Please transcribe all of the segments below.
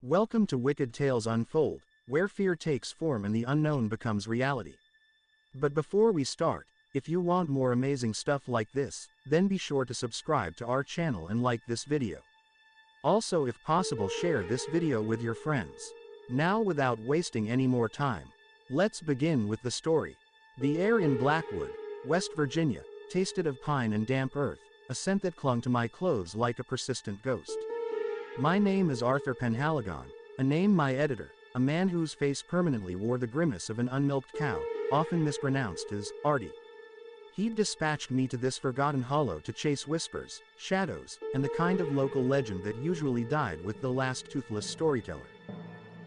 Welcome to Wicked Tales Unfold, where fear takes form and the unknown becomes reality. But before we start, if you want more amazing stuff like this, then be sure to subscribe to our channel and like this video. Also, if possible, share this video with your friends. Now, without wasting any more time, let's begin with the story. The air in Blackwood, West Virginia, tasted of pine and damp earth, a scent that clung to my clothes like a persistent ghost. My name is Arthur Penhaligon, a name my editor, a man whose face permanently wore the grimace of an unmilked cow, often mispronounced as Artie. He'd dispatched me to this forgotten hollow to chase whispers, shadows, and the kind of local legend that usually died with the last toothless storyteller.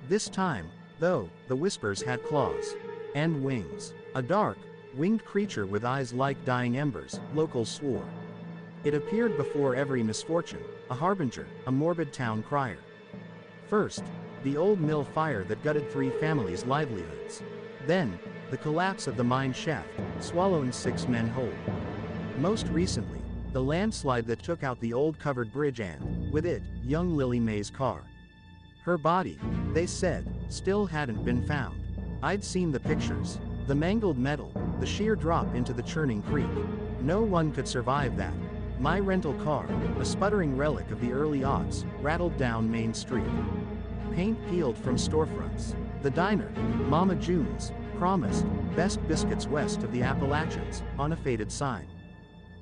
This time, though, the whispers had claws and wings. A dark, winged creature with eyes like dying embers, locals swore. It appeared before every misfortune, a harbinger, a morbid town crier. First, the old mill fire that gutted 3 families' livelihoods. Then, the collapse of the mine shaft, swallowing 6 men whole. Most recently, the landslide that took out the old covered bridge and, with it, young Lily May's car. Her body, they said, still hadn't been found. I'd seen the pictures, the mangled metal, the sheer drop into the churning creek. No one could survive that. My rental car, a sputtering relic of the early aughts, rattled down Main Street. Paint peeled from storefronts. The diner, Mama June's, promised best biscuits west of the Appalachians, on a faded sign.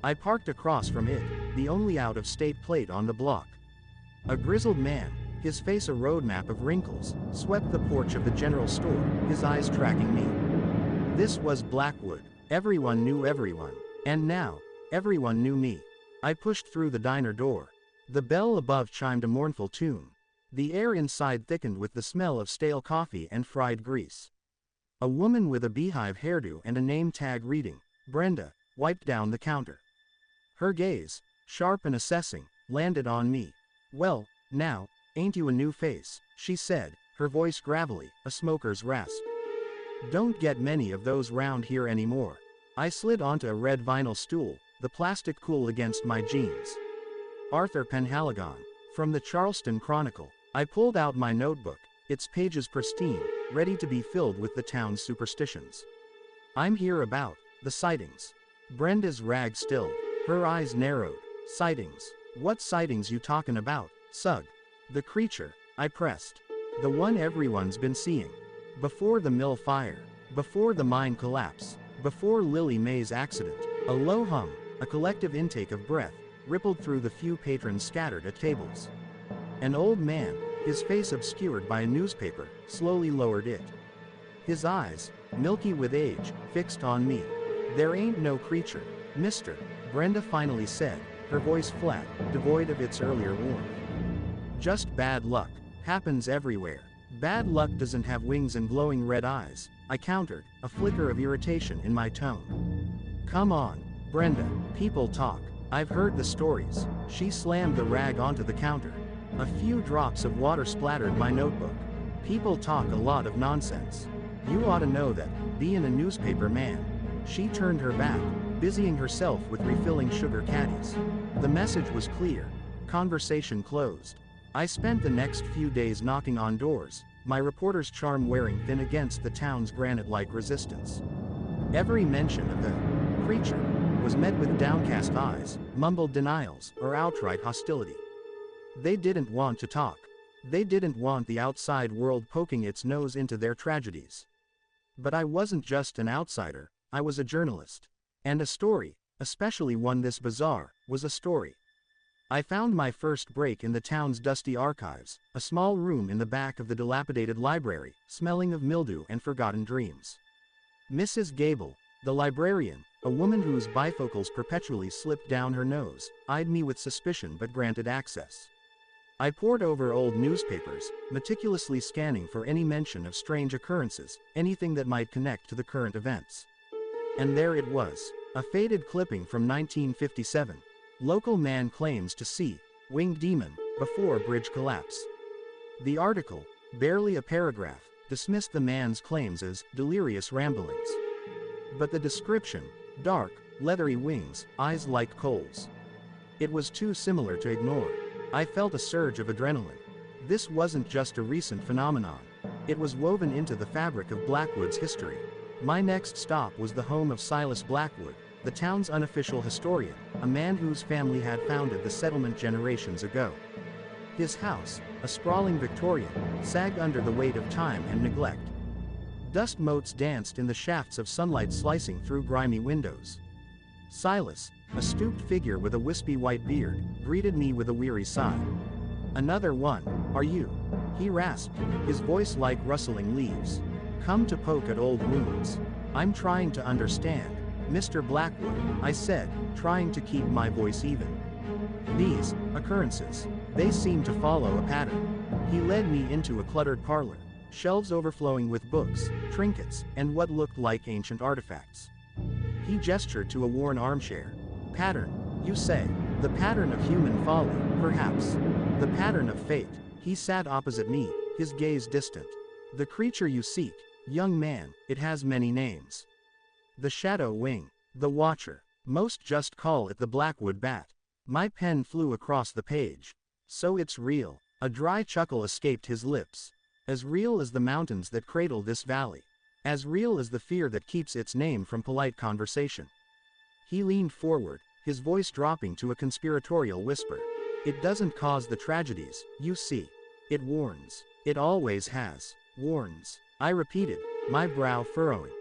I parked across from it, the only out-of-state plate on the block. A grizzled man, his face a roadmap of wrinkles, swept the porch of the general store, his eyes tracking me. This was Blackwood. Everyone knew everyone. And now, everyone knew me. I pushed through the diner door. The bell above chimed a mournful tune. The air inside thickened with the smell of stale coffee and fried grease. A woman with a beehive hairdo and a name tag reading, Brenda, wiped down the counter. Her gaze, sharp and assessing, landed on me. "Well, now, ain't you a new face?" she said, her voice gravelly, a smoker's rasp. "Don't get many of those round here anymore." I slid onto a red vinyl stool, the plastic cool against my jeans. Arthur Penhaligon, from the Charleston Chronicle. I pulled out my notebook, its pages pristine, ready to be filled with the town's superstitions. "I'm here about the sightings." Brenda's rag stilled, her eyes narrowed. "Sightings? What sightings you talkin' about, Sug?" "The creature," I pressed. "The one everyone's been seeing. Before the mill fire, before the mine collapse, before Lily May's accident." A low hum, a collective intake of breath, rippled through the few patrons scattered at tables. An old man, his face obscured by a newspaper, slowly lowered it. His eyes, milky with age, fixed on me. "There ain't no creature, mister," Brenda finally said, her voice flat, devoid of its earlier warmth. "Just bad luck. Happens everywhere." "Bad luck doesn't have wings and glowing red eyes," I countered, a flicker of irritation in my tone. "Come on, Brenda, people talk. I've heard the stories." She slammed the rag onto the counter. A few drops of water splattered my notebook. "People talk a lot of nonsense. You ought to know that, being a newspaper man." She turned her back, busying herself with refilling sugar caddies. The message was clear. Conversation closed. I spent the next few days knocking on doors, my reporter's charm wearing thin against the town's granite-like resistance. Every mention of the creature was met with downcast eyes, mumbled denials, or outright hostility. They didn't want to talk. They didn't want the outside world poking its nose into their tragedies. But I wasn't just an outsider, I was a journalist. And a story, especially one this bizarre, was a story. I found my first break in the town's dusty archives, a small room in the back of the dilapidated library, smelling of mildew and forgotten dreams. Mrs. Gable, the librarian, a woman whose bifocals perpetually slipped down her nose, eyed me with suspicion but granted access. I pored over old newspapers, meticulously scanning for any mention of strange occurrences, anything that might connect to the current events. And there it was, a faded clipping from 1957. "Local man claims to see winged demon before bridge collapse." The article, barely a paragraph, dismissed the man's claims as delirious ramblings. But the description, dark, leathery wings, eyes like coals. It was too similar to ignore. I felt a surge of adrenaline. This wasn't just a recent phenomenon. It was woven into the fabric of Blackwood's history. My next stop was the home of Silas Blackwood, the town's unofficial historian, a man whose family had founded the settlement generations ago. His house, a sprawling Victorian, sagged under the weight of time and neglect. Dust motes danced in the shafts of sunlight slicing through grimy windows. Silas, a stooped figure with a wispy white beard, greeted me with a weary sigh. "Another one, are you?" he rasped, his voice like rustling leaves. "Come to poke at old wounds." "I'm trying to understand, Mr. Blackwood," I said, trying to keep my voice even. "These occurrences, they seem to follow a pattern." He led me into a cluttered parlor, shelves overflowing with books, trinkets, and what looked like ancient artifacts. He gestured to a worn armchair. "Pattern, you say? The pattern of human folly, perhaps. The pattern of fate." He sat opposite me, his gaze distant. "The creature you seek, young man, it has many names. The Shadow Wing, the Watcher. Most just call it the Blackwood Bat." My pen flew across the page. "So it's real." A dry chuckle escaped his lips. "As real as the mountains that cradle this valley. As real as the fear that keeps its name from polite conversation." He leaned forward, his voice dropping to a conspiratorial whisper. "It doesn't cause the tragedies, you see. It warns. It always has. Warns." I repeated, my brow furrowing.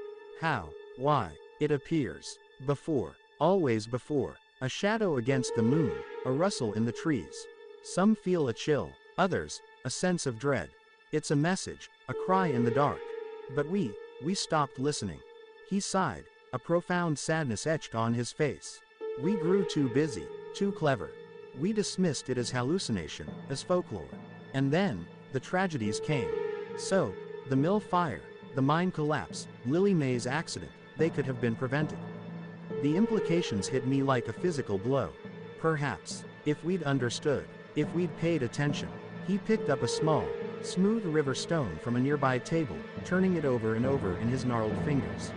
"How? Why?" "It appears. Before. Always before. A shadow against the moon, a rustle in the trees. Some feel a chill, others, a sense of dread. It's a message, a cry in the dark. But we stopped listening." He sighed, a profound sadness etched on his face. "We grew too busy, too clever. We dismissed it as hallucination, as folklore. And then, the tragedies came. So, the mill fire, the mine collapse, Lily May's accident, they could have been prevented. The implications hit me like a physical blow. Perhaps, if we'd understood, if we'd paid attention." He picked up a small, smooth river stone from a nearby table, turning it over and over in his gnarled fingers.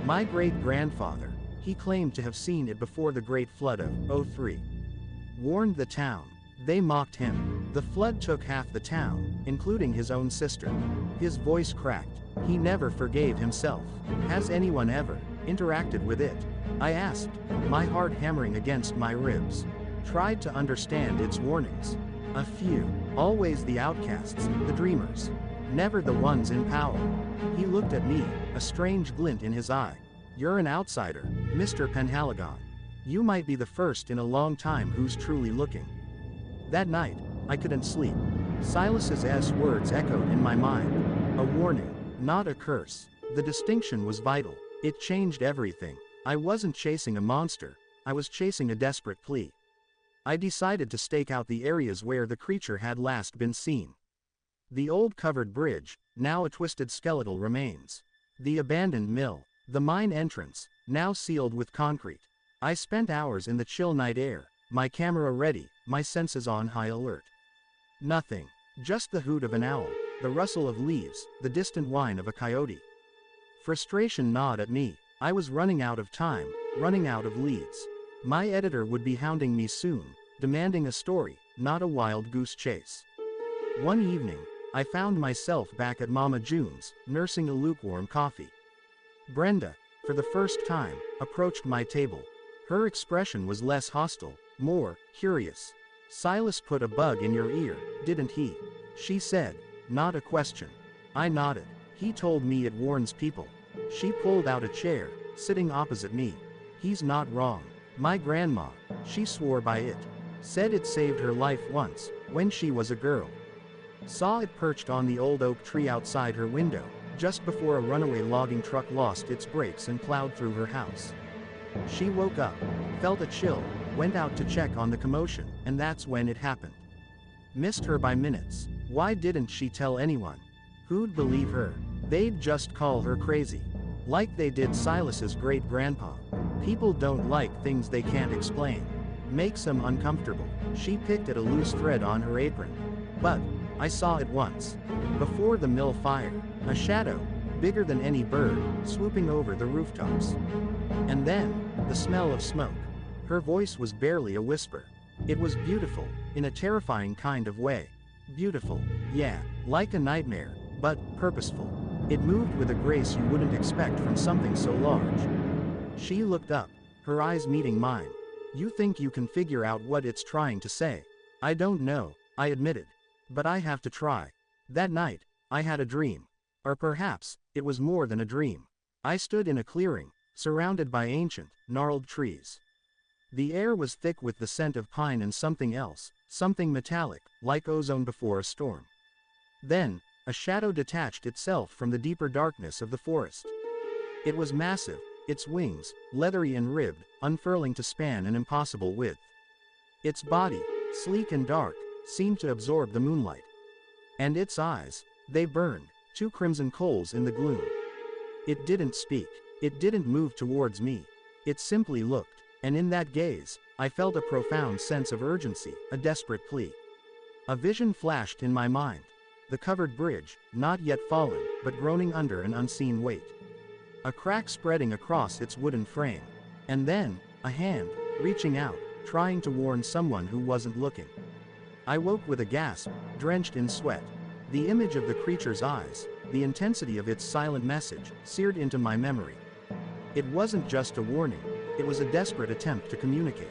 "My great-grandfather," he claimed to have seen it before the Great Flood of '03. "Warned the town. They mocked him. The flood took half the town, including his own sister." His voice cracked. "He never forgave himself. Has anyone ever interacted with it?" I asked, my heart hammering against my ribs. "Tried to understand its warnings. A few. Always the outcasts, the dreamers. Never the ones in power." He looked at me, a strange glint in his eye. "You're an outsider, Mr. Penhaligon. You might be the first in a long time who's truly looking." That night, I couldn't sleep. Silas's words echoed in my mind. A warning, not a curse. The distinction was vital. It changed everything. I wasn't chasing a monster, I was chasing a desperate plea. I decided to stake out the areas where the creature had last been seen. The old covered bridge, now a twisted skeletal remains. The abandoned mill. The mine entrance, now sealed with concrete. I spent hours in the chill night air, my camera ready, my senses on high alert. Nothing. Just the hoot of an owl, the rustle of leaves, the distant whine of a coyote. Frustration gnawed at me. I was running out of time, running out of leads. My editor would be hounding me soon, demanding a story, not a wild goose chase. One evening, I found myself back at Mama June's, nursing a lukewarm coffee. Brenda, for the first time, approached my table. Her expression was less hostile, more curious. "Silas put a bug in your ear, didn't he?" she said, not a question. I nodded. "He told me it warns people." She pulled out a chair, sitting opposite me. "He's not wrong. My grandma, she swore by it. Said it saved her life once, when she was a girl. Saw it perched on the old oak tree outside her window, just before a runaway logging truck lost its brakes and plowed through her house. She woke up, felt a chill, went out to check on the commotion, and that's when it happened. Missed her by minutes. Why didn't she tell anyone? Who'd believe her? They'd just call her crazy. Like they did Silas's great-grandpa. People don't like things they can't explain. Makes them uncomfortable." She picked at a loose thread on her apron. "But I saw it once. Before the mill fire. A shadow, bigger than any bird, swooping over the rooftops. And then, the smell of smoke." Her voice was barely a whisper. It was beautiful, in a terrifying kind of way. Beautiful, yeah, like a nightmare, but purposeful. It moved with a grace you wouldn't expect from something so large. She looked up, her eyes meeting mine. You think you can figure out what it's trying to say? I don't know, I admitted. But I have to try. That night, I had a dream. Or perhaps, it was more than a dream. I stood in a clearing, surrounded by ancient, gnarled trees. The air was thick with the scent of pine and something else, something metallic, like ozone before a storm. Then, a shadow detached itself from the deeper darkness of the forest. It was massive, its wings, leathery and ribbed, unfurling to span an impossible width. Its body, sleek and dark, seemed to absorb the moonlight. And its eyes, they burned, two crimson coals in the gloom. It didn't speak, it didn't move towards me. It simply looked, and in that gaze, I felt a profound sense of urgency, a desperate plea. A vision flashed in my mind. The covered bridge, not yet fallen, but groaning under an unseen weight. A crack spreading across its wooden frame. And then, a hand, reaching out, trying to warn someone who wasn't looking. I woke with a gasp, drenched in sweat. The image of the creature's eyes, the intensity of its silent message, seared into my memory. It wasn't just a warning, it was a desperate attempt to communicate.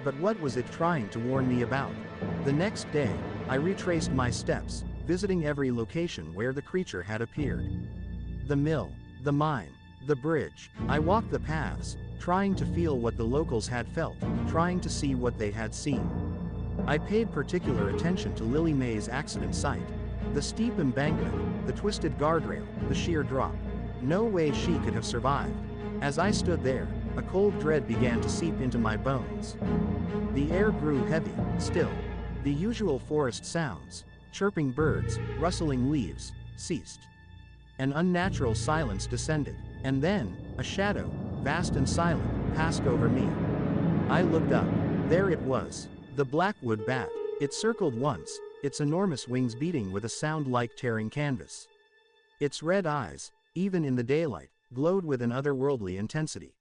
But what was it trying to warn me about? The next day, I retraced my steps, visiting every location where the creature had appeared. The mill, the mine, the bridge. I walked the paths, trying to feel what the locals had felt, trying to see what they had seen. I paid particular attention to Lily May's accident site. The steep embankment, the twisted guardrail, the sheer drop. No way she could have survived. As I stood there, a cold dread began to seep into my bones. The air grew heavy, still. The usual forest sounds, chirping birds, rustling leaves, ceased. An unnatural silence descended, and then, a shadow, vast and silent, passed over me. I looked up. There it was, the Blackwood bat. It circled once, its enormous wings beating with a sound like tearing canvas. Its red eyes, even in the daylight, glowed with an otherworldly intensity.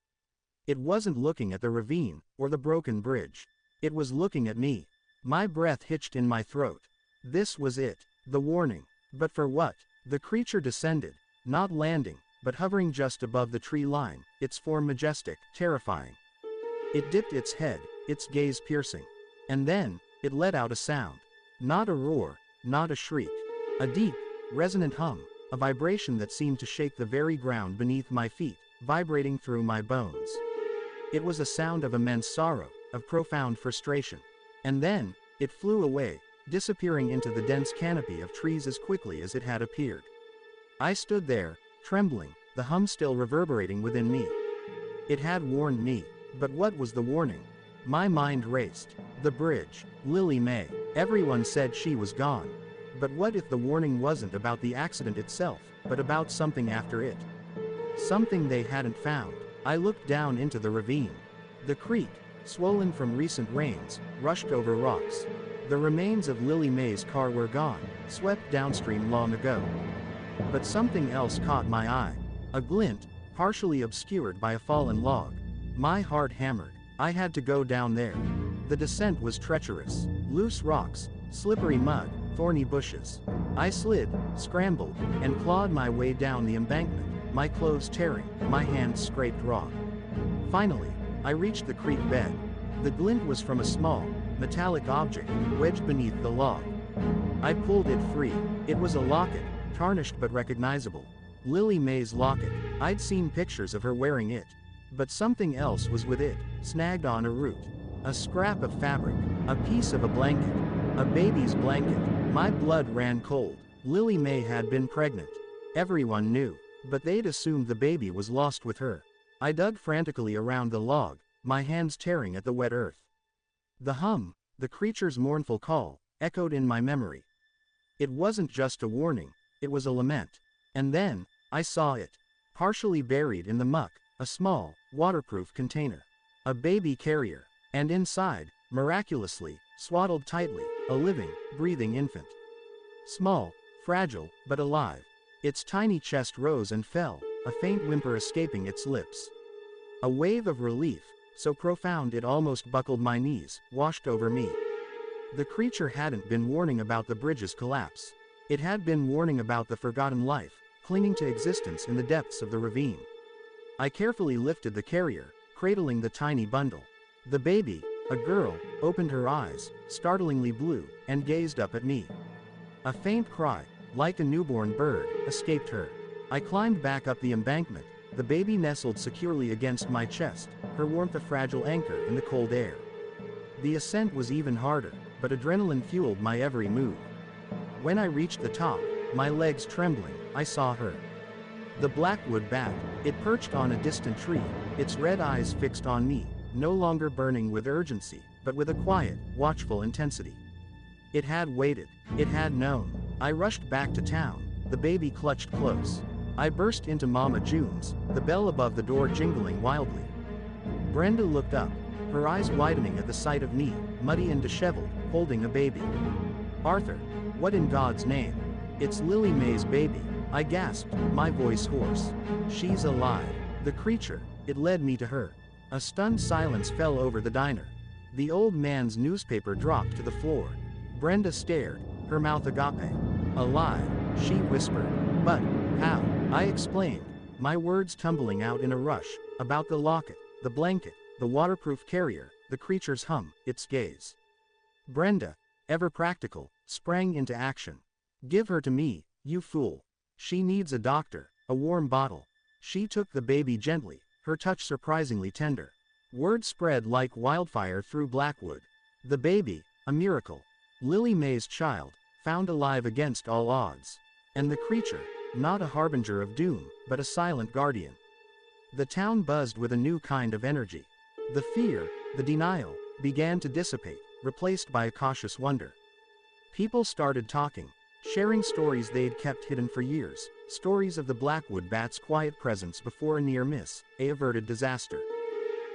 It wasn't looking at the ravine, or the broken bridge. It was looking at me. My breath hitched in my throat. This was it, the warning. But for what? The creature descended, not landing, but hovering just above the tree line, its form majestic, terrifying. It dipped its head, its gaze piercing. And then, it let out a sound. Not a roar, not a shriek. A deep, resonant hum, a vibration that seemed to shake the very ground beneath my feet, vibrating through my bones. It was a sound of immense sorrow, of profound frustration. And then, it flew away, disappearing into the dense canopy of trees as quickly as it had appeared. I stood there, trembling, the hum still reverberating within me. It had warned me, but what was the warning? My mind raced. The bridge, Lily May. Everyone said she was gone. But what if the warning wasn't about the accident itself, but about something after it? Something they hadn't found. I looked down into the ravine. The creek, swollen from recent rains, rushed over rocks. The remains of Lily May's car were gone, swept downstream long ago. But something else caught my eye. A glint, partially obscured by a fallen log. My heart hammered. I had to go down there. The descent was treacherous. Loose rocks, slippery mud, thorny bushes. I slid, scrambled, and clawed my way down the embankment, my clothes tearing, my hands scraped raw. Finally, I reached the creek bed. The glint was from a small, metallic object, wedged beneath the log. I pulled it free. It was a locket, tarnished but recognizable. Lily May's locket. I'd seen pictures of her wearing it. But something else was with it, snagged on a root. A scrap of fabric, a piece of a blanket, a baby's blanket. My blood ran cold. Lily May had been pregnant. Everyone knew, but they'd assumed the baby was lost with her. I dug frantically around the log, my hands tearing at the wet earth. The hum, the creature's mournful call, echoed in my memory. It wasn't just a warning, it was a lament. And then, I saw it. Partially buried in the muck, a small, waterproof container. A baby carrier. And inside, miraculously, swaddled tightly, a living, breathing infant. Small, fragile, but alive. Its tiny chest rose and fell, a faint whimper escaping its lips. A wave of relief, so profound it almost buckled my knees, washed over me. The creature hadn't been warning about the bridge's collapse. It had been warning about the forgotten life, clinging to existence in the depths of the ravine. I carefully lifted the carrier, cradling the tiny bundle. The baby, a girl, opened her eyes, startlingly blue, and gazed up at me. A faint cry, like a newborn bird, escaped her. I climbed back up the embankment, the baby nestled securely against my chest, her warmth a fragile anchor in the cold air. The ascent was even harder, but adrenaline fueled my every move. When I reached the top, my legs trembling, I saw her. The Blackwood bat, it perched on a distant tree, its red eyes fixed on me, no longer burning with urgency, but with a quiet, watchful intensity. It had waited, it had known. I rushed back to town, the baby clutched close. I burst into Mama June's, the bell above the door jingling wildly. Brenda looked up, her eyes widening at the sight of me, muddy and disheveled, holding a baby. "Arthur, what in God's name?" "It's Lily May's baby," I gasped, my voice hoarse. "She's alive." The creature, it led me to her. A stunned silence fell over the diner. The old man's newspaper dropped to the floor. Brenda stared, her mouth agape. "Alive," she whispered. "But, how?" I explained, my words tumbling out in a rush, about the locket, the blanket, the waterproof carrier, the creature's hum, its gaze. Brenda, ever practical, sprang into action. "Give her to me, you fool. She needs a doctor, a warm bottle." She took the baby gently, her touch surprisingly tender. Word spread like wildfire through Blackwood. The baby, a miracle. Lily May's child, found alive against all odds. And the creature, not a harbinger of doom, but a silent guardian. The town buzzed with a new kind of energy. The fear, the denial, began to dissipate, replaced by a cautious wonder. People started talking, sharing stories they'd kept hidden for years, stories of the Blackwood bat's quiet presence before a near miss, a averted disaster.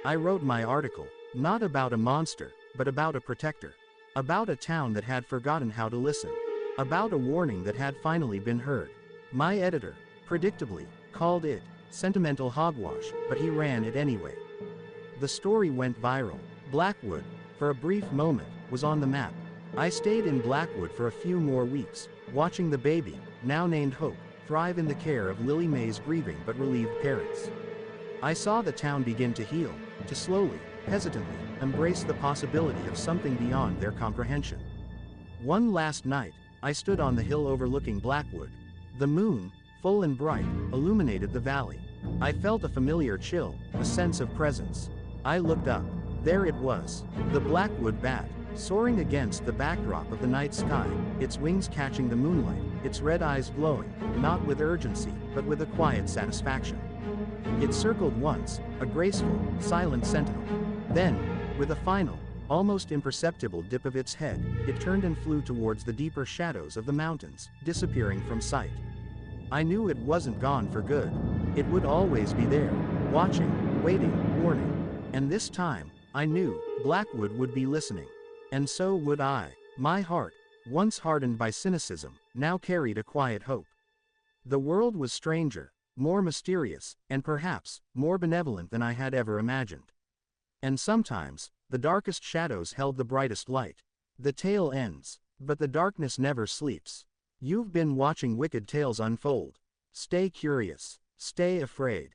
I wrote my article, not about a monster, but about a protector. About a town that had forgotten how to listen. About a warning that had finally been heard. My editor, predictably, called it sentimental hogwash, but he ran it anyway. The story went viral. Blackwood, for a brief moment, was on the map. I stayed in Blackwood for a few more weeks, watching the baby, now named Hope, thrive in the care of Lily May's grieving but relieved parents. I saw the town begin to heal, to slowly, hesitantly, embrace the possibility of something beyond their comprehension. One last night, I stood on the hill overlooking Blackwood. The moon, full and bright, illuminated the valley. I felt a familiar chill, a sense of presence. I looked up. There it was, the Blackwood bat, soaring against the backdrop of the night sky, its wings catching the moonlight, its red eyes glowing, not with urgency, but with a quiet satisfaction. It circled once, a graceful, silent sentinel. Then, with a final, almost imperceptible dip of its head, it turned and flew towards the deeper shadows of the mountains, disappearing from sight. I knew it wasn't gone for good. It would always be there, watching, waiting, warning. And this time, I knew, Blackwood would be listening. And so would I. My heart, once hardened by cynicism, now carried a quiet hope. The world was stranger, more mysterious, and perhaps, more benevolent than I had ever imagined. And sometimes, the darkest shadows held the brightest light. The tale ends, but the darkness never sleeps. You've been watching Wicked Tales Unfold. Stay curious, stay afraid.